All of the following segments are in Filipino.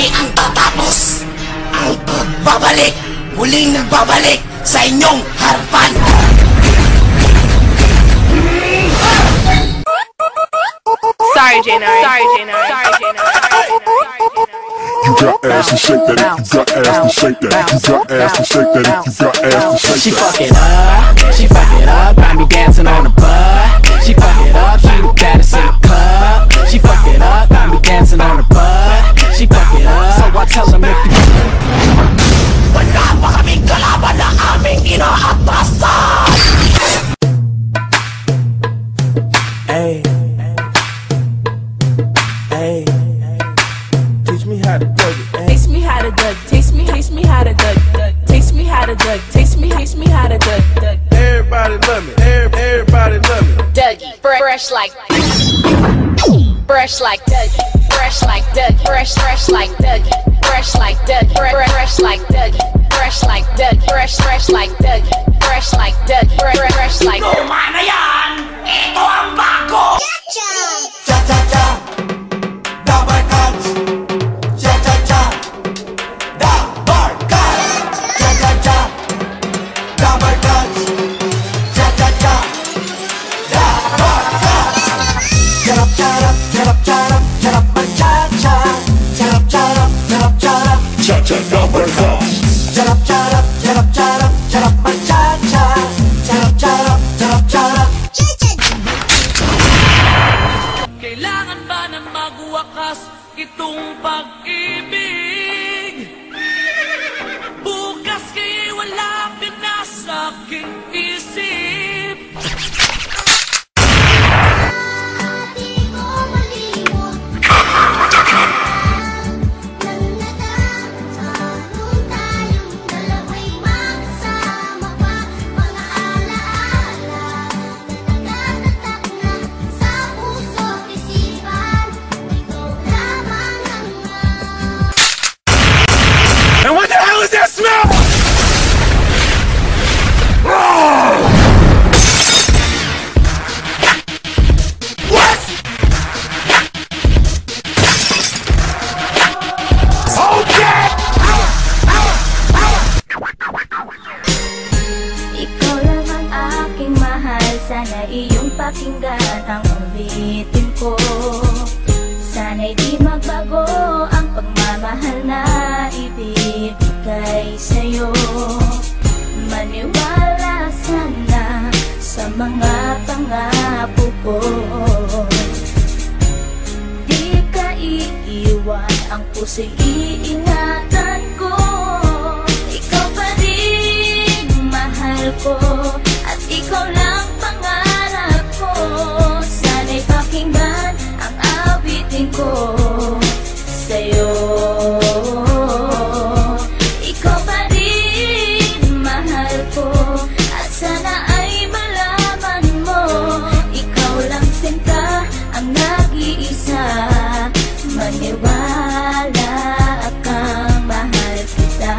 Hindi ang tatapos. Ang pagbabalik, muling nagbabalik sa inyong harapan. Sorry, January. Sorry, January. Sorry, January. You got ass to shake that. You got ass to shake that. You got ass to shake that. You got ass to shake that. She fuck it up. She fuck it up. Got me dancing on the butt. She fuck it up. She the baddest in the club. She fuck it up. Got me dancing on the butt. She fuck it up. So I tell them if you Wala pa kaming kalaban na aming inaatasan. Hey, hey, teach me how to dug it. Taste me how to dug. Taste me how to dug. Taste me how to dug. Taste me how to dug. Everybody love me. Everybody love me. Dougie, fresh like Dougie, fresh like Dougie, fresh like Dougie, fresh like Dougie, fresh like Dougie, fresh like Dougie, fresh like Dougie, fresh like Dougie, fresh like Dougie, fresh like Dougie. Luma na yan! Ito ang bago! Cha-cha-cha, double cuts. Cha-cha-cha, double cuts. Cha-cha-cha, double cuts. Cha-cha-cha, double cuts. Charap, charap, charap, charap, charap, cha-cha. Charap, charap, charap, charap. Cha-cha double cuts. Charap, charap, charap, charap, charap, cha-cha. Charap, charap, charap, charap. Kailangan ba na magwakas itong pag-ibig? Bukas kay wala pinasa aking isip. And what the hell is that smell? What? Okay! Ikaw lang ang aking mahal. Sana iyong pakinggan ang ulitin ko. Sana'y di magbago ang pagmamahal na ibibigay sa'yo. Maniwala sana sa mga pangako ko. Di ka iiwan, ang puso'y iingatan ko. Ikaw pa rin mahal ko, at ikaw lang pangarap ko. Sana'y pakinggan ang awitin ko sa'yo. Ikaw pa rin mahal ko, at sana ay malaman mo, ikaw lang sinta ang nag-iisa. Maniwala kang mahal kita.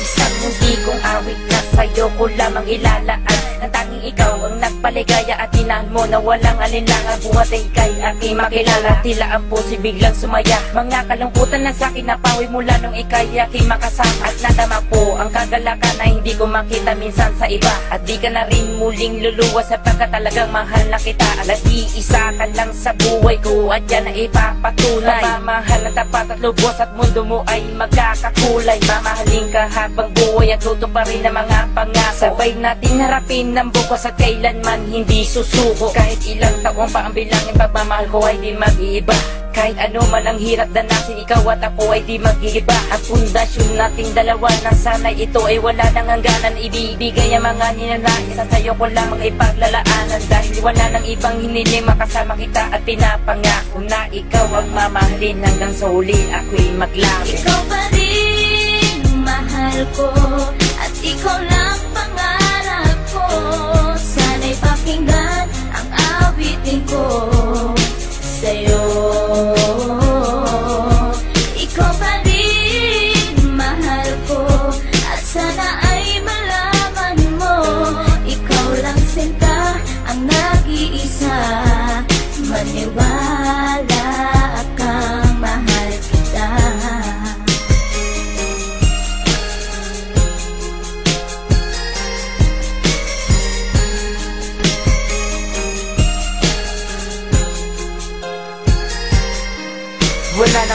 Isang hindi kong awit na sa'yo ko lamang ilalaan. Ang tanging ikaw ang nagpaligaya at tinahan mo na walang alinlangan. Buhat ay ika'y aking makilala. Tila ang puso'y biglang sumaya. Mga kalungkutan na sa'kin napawi mula nung ika'y aking makasama. At nadama ko ang kagalakan na hindi ko makita minsan sa iba. At di ka na rin muling luluwas sapagkat talagang mahal na kita. At iisa ka lang sa buhay ko at yan na ipapatunay. Mamahal na tapat at lubos at mundo mo ay magkakakulay. Mamahalin ka habang buhay at luto pa rin ang mga pangako. Sabay natin harapin ng bukas at kailanman hindi susuko. Kahit ilang taong pa ang bilangin, pagmamahal ko ay di mag-iiba. Kahit ano man ang hirap danasin, ikaw at ako ay di mag-iiba. At pundasyon nating dalawa na sana'y ito ay wala nang hangganan. Ibibigay ang mga ninanais at sa'yo ko lamang ipaglalaanan. Dahil wala nang ibang hiniling, makasama kita at pinapangako na ikaw ang mamahalin hanggang sa huli ako'y maglapit. Ikaw pa rin mahal ko, at ikaw lang pangarap ko. Sana'y pakinggan ang awitin ko sa'yo. Ikaw pa rin mahal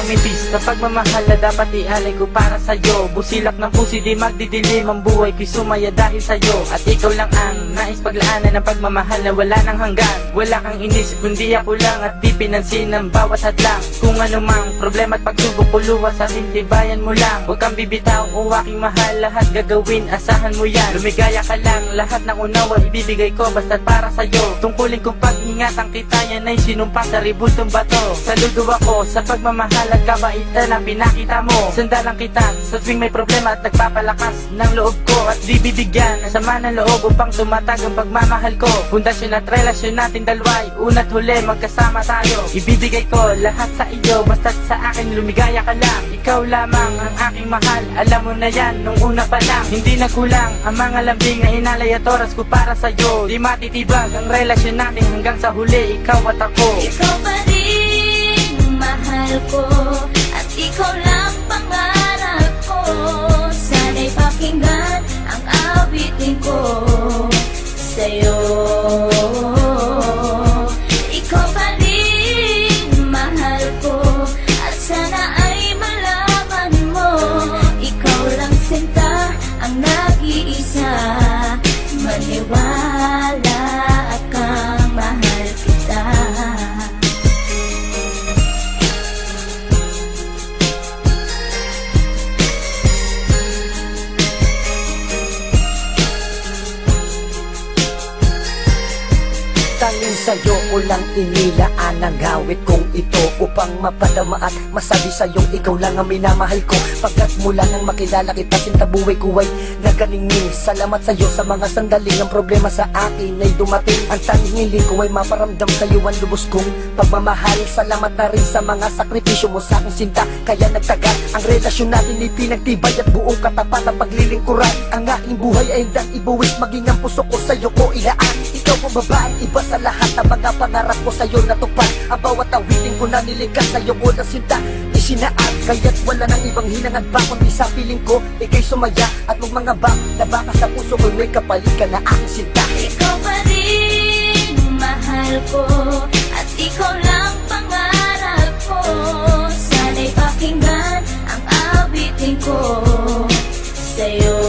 mintis na pagmamahal na dapat ialay ko para sa'yo. Busilak ng puso di magdidilim ang buhay ko'y sumaya dahil sa'yo. At ikaw lang ang nais paglaanan ng pagmamahal na wala nang hanggan. Wala kang inisip kundi ako lang at di pinansin ang bawat hadlang. Kung anumang problema at pagsubok puluwas sa tintibayan mo lang. Huwag kang bibitaw o aking mahal, lahat gagawin asahan mo yan. Lumigaya ka lang, lahat ng unawa ibibigay ko basta't para sa'yo. Tungkulin kong pag-ingatan kita, yan ay sinumpa sa ribultong bato. Saludo ako sa pagmamahal at kabaitan na pinakita mo. Sandalang kita sa tuwing may problema at nagpapalakas ng loob ko. At di bibigyan ng sama ng loob upang tumatag ang pagmamahal ko. Pundasyon at relasyon natin dalawa'y una't huli magkasama tayo. Ibibigay ko lahat sa iyo basta't sa akin lumigaya ka lang. Ikaw lamang ang aking mahal, alam mo na yan nung una pa lang. Hindi nagkulang ang mga lambing na inalay at oras ko para sa'yo. Di matitibag ang relasyon natin hanggang sa huli, ikaw at ako. Ikaw pa rin mahal ko at ikaw lang pangarap ko. Sana'y pakinggan ang awitin ko sa'yo. Ikaw pa rin mahal ko at sana ay malaman mo. Ikaw lang sinta ang nag-iisa. Maniwala kang mahal kita. Tanging sa'yo ko lang inilaan ang awit kong ito upang mapadama at masabi sa'yong ikaw lang ang minamahal ko. Pagkat mula nang makilala kita, sinta buhay ko ay naganingning. Salamat sa'yo sa mga sandaling ang problema sa akin ay dumating. Ang tanging hiling ko ay maparamdam sa'yo ang lubos kong pagmamahal. Salamat na rin sa mga sakripisyo mo sa aking sinta, kaya nagtagal ang relasyon natin ay pinagtibay at buong katapat ang paglilingkuran. Ang aking buhay ay hindang ibuwis, maging ang puso ko sa'yo ko ilaan. Ikaw ang babaeng iba sa lahat ng mga pangarap ko sa'yo natupad. Ang bawat awitin ko na nilikas sa'yo ko na sinta isinaan. Kaya't wala nang ibang hinangad pa kundi sa piling ko ika'y sumaya at magmangabang na baka sa puso ko may kapalit ka na aking sinta. Ikaw pa rin mahal ko at ikaw lang pangarap ko. Sana'y pakinggan ang awitin ko sa'yo.